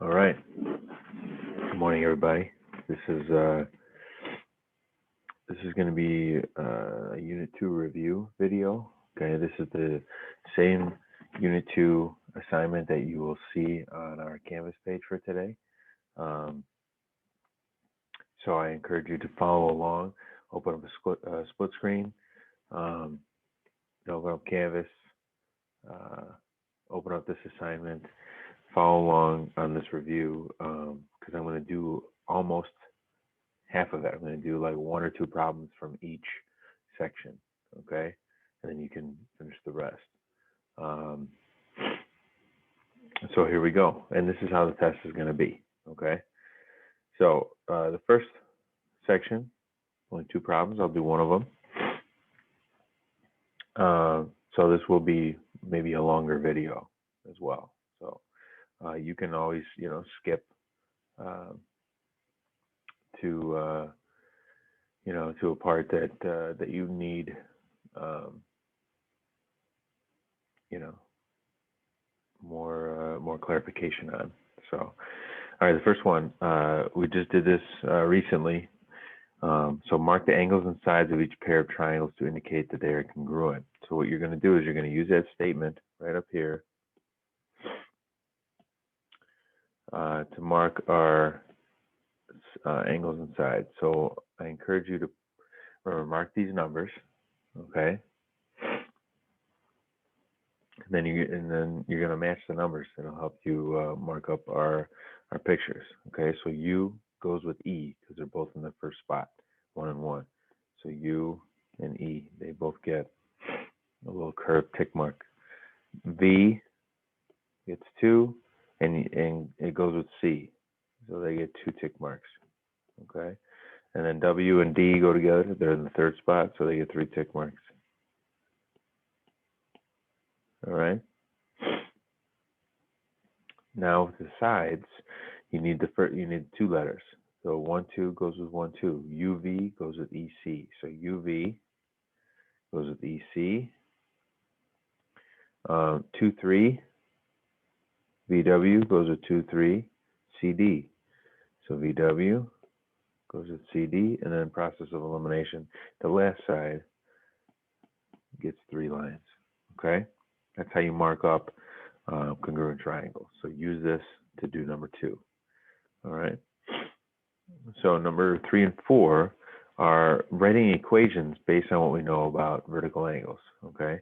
All right. Good morning, everybody. This is going to be a Unit 2 review video. Okay, this is the same Unit 2 assignment that you will see on our Canvas page for today. So I encourage you to follow along. Open up a split screen. Open up Canvas. Open up this assignment. Follow along on this review because I'm going to do almost half of it. I'm going to do like one or two problems from each section, okay? And then you can finish the rest. So here we go. And this is how the test is going to be, okay? So the first section, only two problems. I'll do one of them. So this will be maybe a longer video as well. So you can always, skip to a part that you need, more clarification on. So, all right, the first one, we just did this recently. So mark the angles and sides of each pair of triangles to indicate that they are congruent. So what you're going to do is you're going to use that statement right up here to mark our angles and sides. So I encourage you to remember, mark these numbers, okay? And then you're going to match the numbers. It'll help you mark up our pictures, okay? So U goes with E because they're both in the first spot, 1 and 1. So U and E, they both get a little curved tick mark. V gets 2, and it goes with C, so they get 2 tick marks, okay? And then W and D go together. They're in the third spot, so they get 3 tick marks. All right. Now with the sides, you need 2 letters. So 1, 2 goes with 1, 2. UV goes with EC. So UV goes with EC. 2, 3. VW goes with 2, 3. CD. So VW goes with CD, and then process of elimination. The last side gets 3 lines. Okay, that's how you mark up congruent triangles. So use this to do number 2. All right. So number 3 and 4 are writing equations based on what we know about vertical angles. Okay.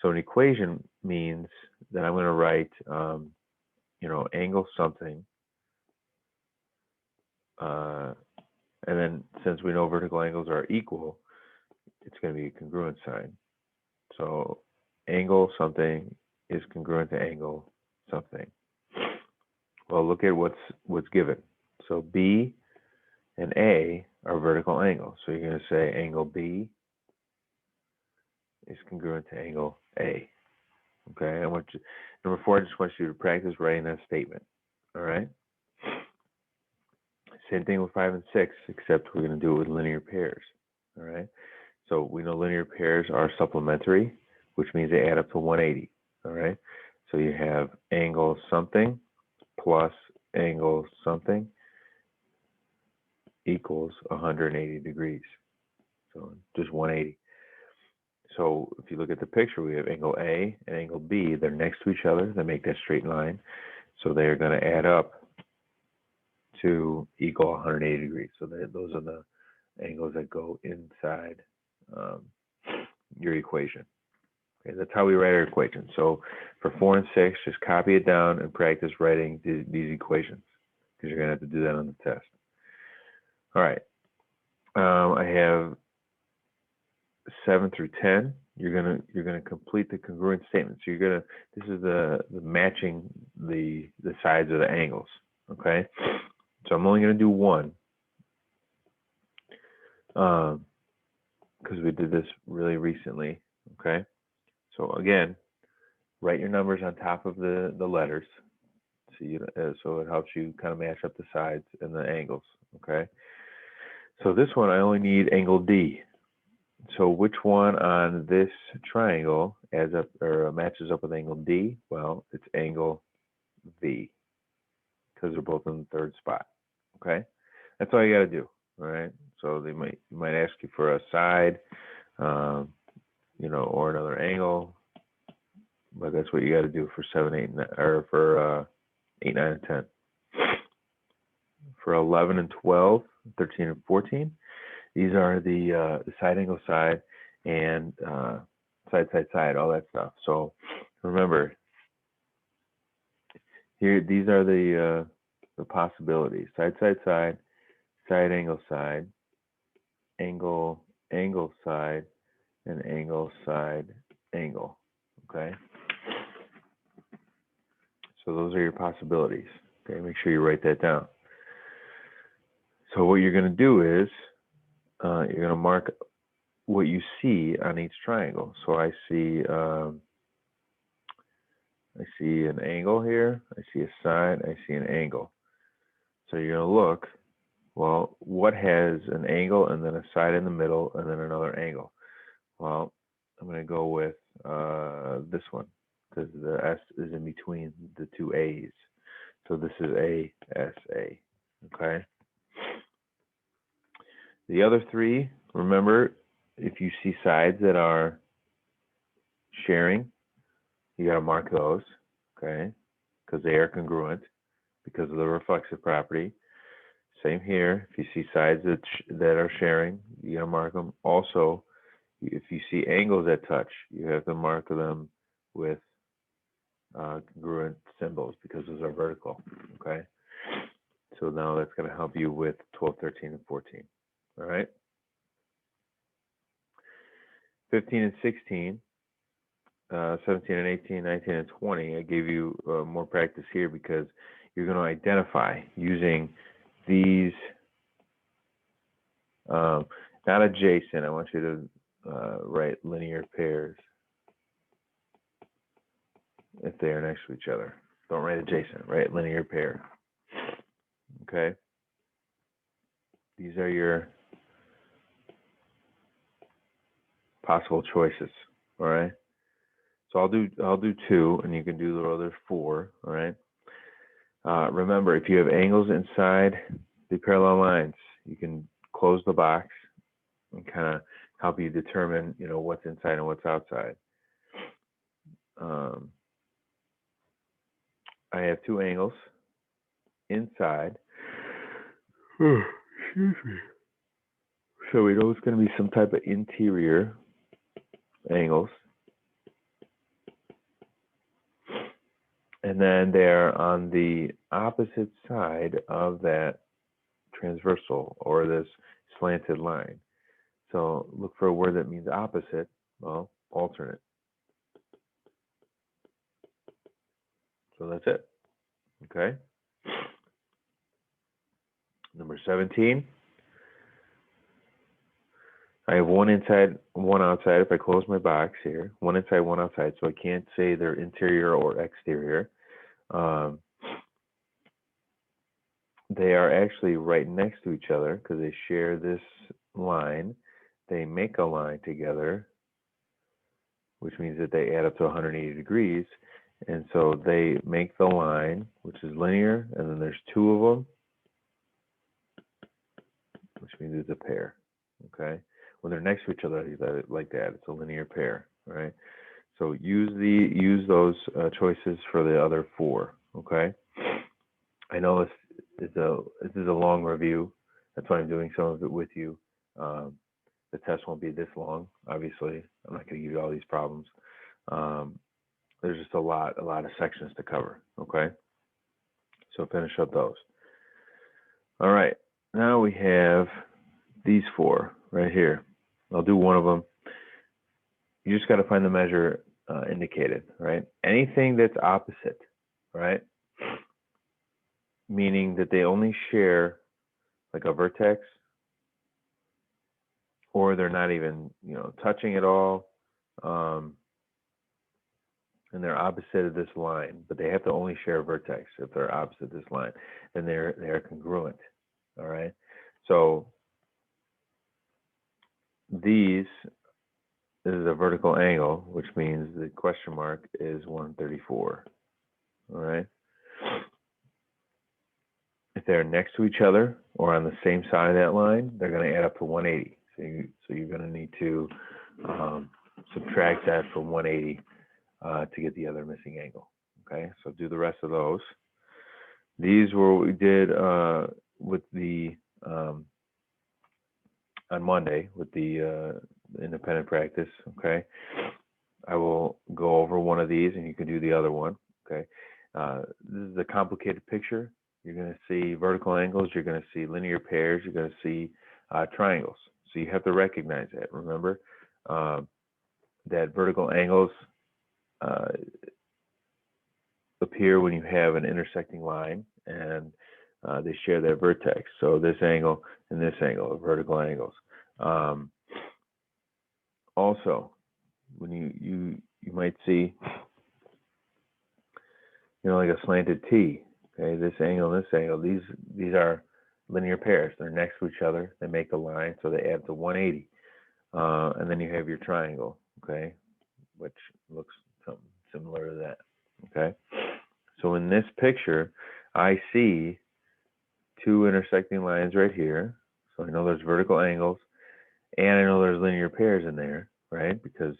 So an equation means that I'm going to write, angle something. And then since we know vertical angles are equal, it's going to be a congruent sign. So angle something is congruent to angle something. Well, look at what's given. So B and A are vertical angles. So you're going to say angle B is congruent to angle A. Okay. Number 4, I just want you to practice writing that statement. All right. Same thing with 5 and 6, except we're going to do it with linear pairs. All right. So we know linear pairs are supplementary, which means they add up to 180. All right. So you have angle something plus angle something equals 180 degrees. So just 180. So if you look at the picture, we have angle A and angle B. They're next to each other. They make that straight line. So they're going to add up to equal 180 degrees. So those are the angles that go inside your equation. Okay, that's how we write our equation. So for 4 and 6, just copy it down and practice writing these equations because you're going to have to do that on the test. All right. I have 7 through 10. You're gonna complete the congruent statement. So this is the matching the sides of the angles. Okay. So I'm only gonna do one because we did this really recently. Okay. So again, write your numbers on top of the letters. So it helps you kind of match up the sides and the angles. Okay. So this one I only need angle D. So which one on this triangle adds up or matches up with angle D? Well, it's angle V because they're both in the third spot. Okay, that's all you got to do. All right. So you might ask you for a side, or another angle, but that's what you got to do for 7, 8, or for 8, 9, and 10. For 11 and 12, 13 and 14, these are the side angle side and side side side, all that stuff. So remember, here these are the possibilities: side side side, side angle side, angle angle side, and angle side angle. Okay. So those are your possibilities. Okay, make sure you write that down. So what you're going to do is you're going to mark what you see on each triangle. So I see an angle here. I see a side. I see an angle. So you're going to look, well, what has an angle and then a side in the middle and then another angle? Well, I'm going to go with this one because the S is in between the two A's. So this is ASA. Okay. The other three, remember, if you see sides that are sharing, you got to mark those, okay, because they are congruent because of the reflexive property. Same here. If you see sides that are sharing, you got to mark them. Also, if you see angles that touch, you have to mark them with congruent symbols because those are vertical, okay? So now that's going to help you with 12, 13, and 14, all right? 15 and 16, 17 and 18, 19 and 20, I gave you more practice here because you're going to identify using these, not adjacent, I want you to write linear pairs if they are next to each other. Don't write adjacent, write linear pair. Okay? These are your possible choices, all right? So I'll do 2, and you can do the other 4, all right? Remember, if you have angles inside the parallel lines, you can close the box and kind of help you determine, what's inside and what's outside. I have 2 angles inside. Excuse me. So we know it's going to be some type of interior angles. And then they're on the opposite side of that transversal or this slanted line. So look for a word that means opposite. Well, alternate. So that's it. Okay. Number 17. I have 1 inside, 1 outside. If I close my box here, 1 inside, 1 outside. So I can't say they're interior or exterior. They are actually right next to each other because they share this line. They make a line together, which means that they add up to 180 degrees. And so they make the line, which is linear, and then there's 2 of them, which means it's a pair, okay? When they're next to each other like that, it's a linear pair, right? So use those choices for the other 4, okay? I know this is a long review. That's why I'm doing some of it with you. The test won't be this long, obviously. I'm not going to give you all these problems. There's just a lot of sections to cover, okay? So finish up those. All right, now we have these 4 right here. I'll do one of them. You just got to find the measure indicated, right? Anything that's opposite, right? Meaning that they only share like a vertex, or they're not even, touching at all, and they're opposite of this line, but they have to only share a vertex if they're opposite this line, then they're congruent, all right? So this is a vertical angle, which means the question mark is 134, all right? if they're next to each other or on the same side of that line, they're going to add up to 180. So you're going to need to subtract that from 180 to get the other missing angle. Okay, so do the rest of those. These were what we did with the on Monday with the independent practice. Okay, I will go over one of these and you can do the other one. Okay, this is a complicated picture. You're going to see vertical angles, you're going to see linear pairs, you're going to see triangles. So you have to recognize that. Remember that vertical angles appear when you have an intersecting line and they share their vertex. So this angle and this angle are vertical angles. Also, when you might see, like a slanted T. Okay, this angle and this angle. These are linear pairs. They're next to each other. They make a line, so they add to 180. And then you have your triangle. Okay, which looks something similar to that. Okay, so in this picture, I see two intersecting lines right here. So I know there's vertical angles, and I know there's linear pairs in there, right? Because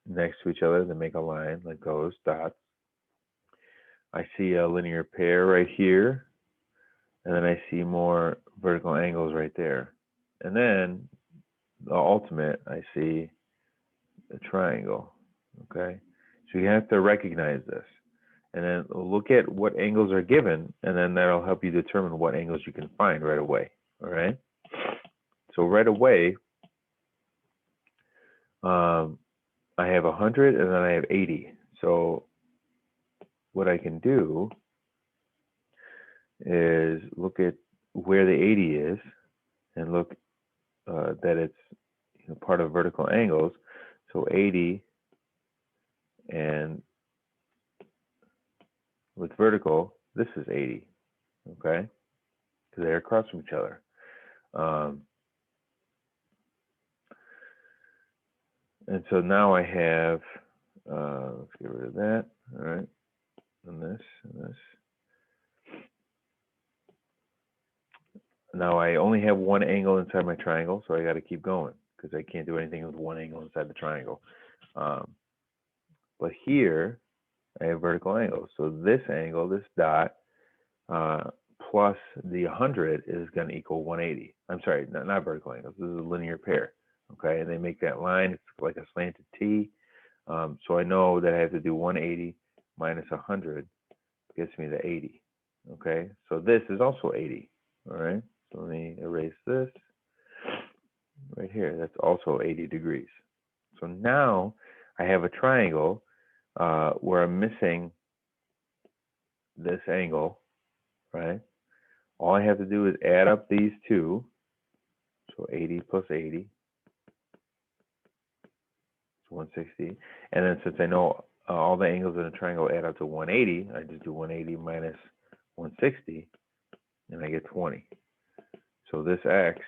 next to each other, they make a line like those dots. I see a linear pair right here, and then I see more vertical angles right there. And then the ultimate, I see a triangle. Okay, so you have to recognize this, and then look at what angles are given, and then that'll help you determine what angles you can find right away. All right, so right away, I have 100 and then I have 80. So what I can do is look at where the 80 is and look that it's part of vertical angles. So 80 and with vertical, this is 80, okay? Because they're across from each other. And so now I have, let's get rid of that, all right, and this, and this. Now I only have one angle inside my triangle, so I got to keep going because I can't do anything with one angle inside the triangle. But here I have vertical angles. So this angle, this dot, plus the 100 is going to equal 180. I'm sorry, not vertical angles. This is a linear pair. Okay, and they make that line. It's like a slanted T. So I know that I have to do 180 minus 100 gets me the 80. Okay, so this is also 80. All right. So let me erase this right here. That's also 80 degrees. So now I have a triangle where I'm missing this angle, right? All I have to do is add up these two. So 80 plus 80 is 160. And then since I know all the angles in a triangle add up to 180, I just do 180 minus 160, and I get 20. So this x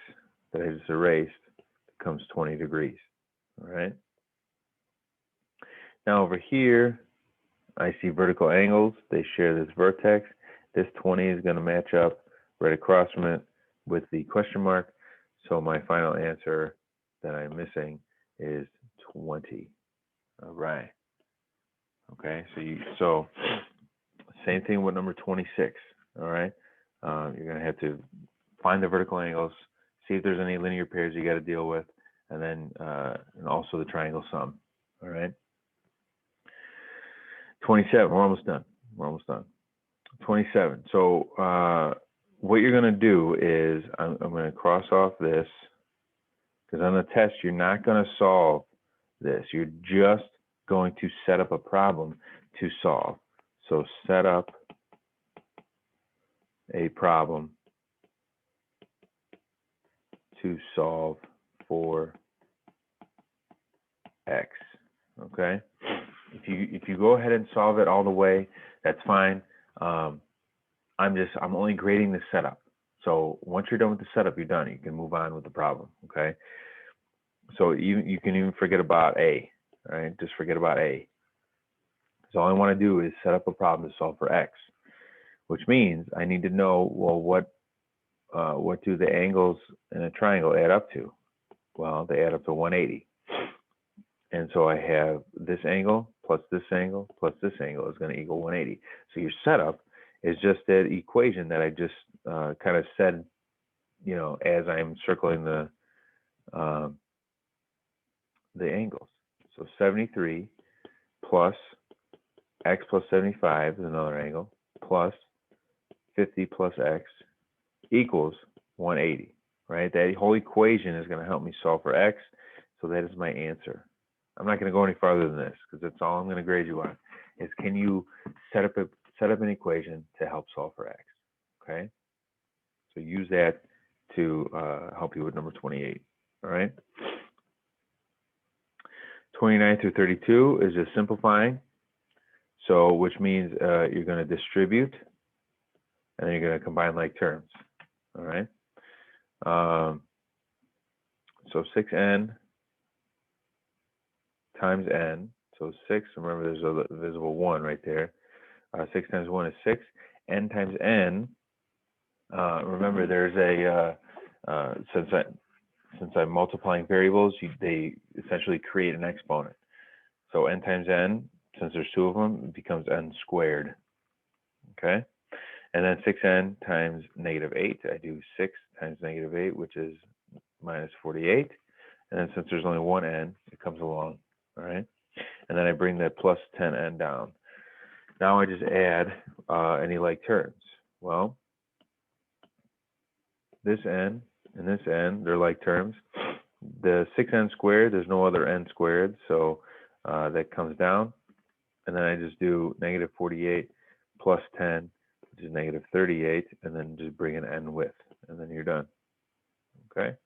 that I just erased becomes 20 degrees. All right. Now over here, I see vertical angles. They share this vertex. This 20 is going to match up right across from it with the question mark. So my final answer that I'm missing is 20. All right. Okay. So same thing with number 26. All right. You're going to have to find the vertical angles, see if there's any linear pairs you got to deal with, and then and also the triangle sum. All right. 27. We're almost done. 27. So what you're going to do is I'm going to cross off this, because on the test you're not going to solve this. You're just going to set up a problem to solve. So set up a problem to solve for x. Okay. If you go ahead and solve it all the way, that's fine. I'm only grading the setup. So once you're done with the setup, you're done. You can move on with the problem. Okay. So you can even forget about A. All right. Just forget about A. So all I want to do is set up a problem to solve for x. which means I need to know, well, what do the angles in a triangle add up to? Well, they add up to 180. And so I have this angle plus this angle plus this angle is going to equal 180. So your setup is just that equation that I just kind of said, as I'm circling the angles. So 73 plus x plus 75 is another angle, plus 50 plus x equals 180, right? That whole equation is going to help me solve for x, so that is my answer. I'm not going to go any farther than this because that's all I'm going to grade you on, is can you set up an equation to help solve for x, okay? So use that to help you with number 28, all right? 29 through 32 is just simplifying, so which means you're going to distribute and then you're going to combine like terms, all right? So 6n times n, so 6, remember there's a visible 1 right there. 6 times 1 is 6. N times n, remember there's a, since I'm multiplying variables, they essentially create an exponent. So n times n, since there's 2 of them, it becomes n squared, okay? And then 6n times negative 8, I do 6 times negative 8, which is minus 48. And then since there's only one n, it comes along, all right? And then I bring that plus 10n down. Now I just add any like terms. Well, this n and this n, they're like terms. The 6n squared, there's no other n squared, so that comes down. And then I just do negative 48 plus 10, which is negative 38, and then just bring an n with, and then you're done, okay?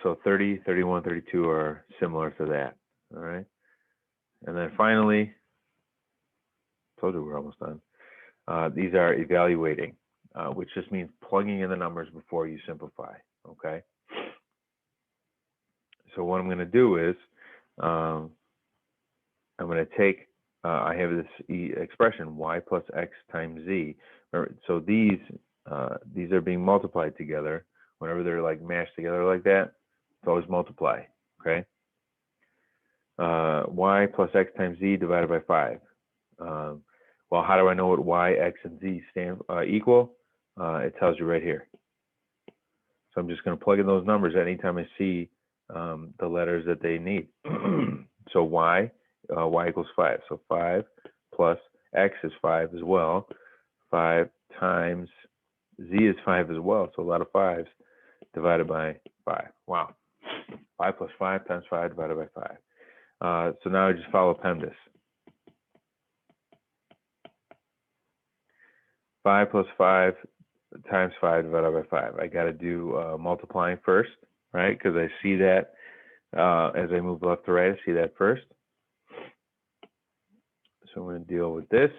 So 30, 31, 32 are similar to that, all right? And then finally, told you we're almost done. These are evaluating, which just means plugging in the numbers before you simplify, okay? So what I'm going to do is I'm going to take, I have this expression, y plus x times z. So these are being multiplied together. Whenever they're like mashed together like that, it's always multiply, okay? Y plus x times z divided by 5. Well, how do I know what y, x, and z stand equal? It tells you right here. So I'm just going to plug in those numbers anytime I see the letters that they need. So y equals 5. So 5 plus x is 5 as well. 5 times z is 5 as well. So a lot of 5s divided by 5. Wow. 5 plus 5 times 5 divided by 5. So now I just follow PEMDAS. 5 plus 5 times 5 divided by 5. I got to do multiplying first, right? Because I see that as I move left to right, I see that first. So I'm going to deal with this.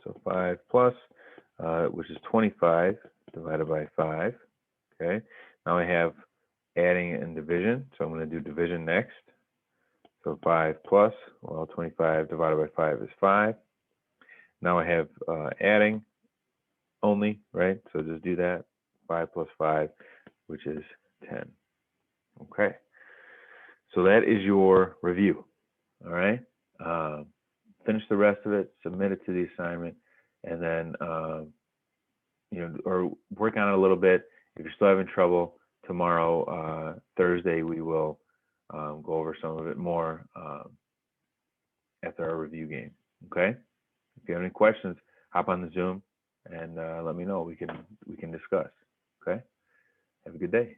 So 5 plus, which is 25 divided by 5. Okay. Now I have adding and division. So I'm going to do division next. So 5 plus, well, 25 divided by 5 is 5. Now I have adding only, right? So just do that. 5 plus 5, which is 10. Okay. So that is your review. All right. Finish the rest of it, submit it to the assignment, and then, or work on it a little bit. If you're still having trouble, tomorrow, Thursday, we will go over some of it more after our review game. Okay. If you have any questions, hop on the Zoom and let me know. We can discuss. Okay. Have a good day.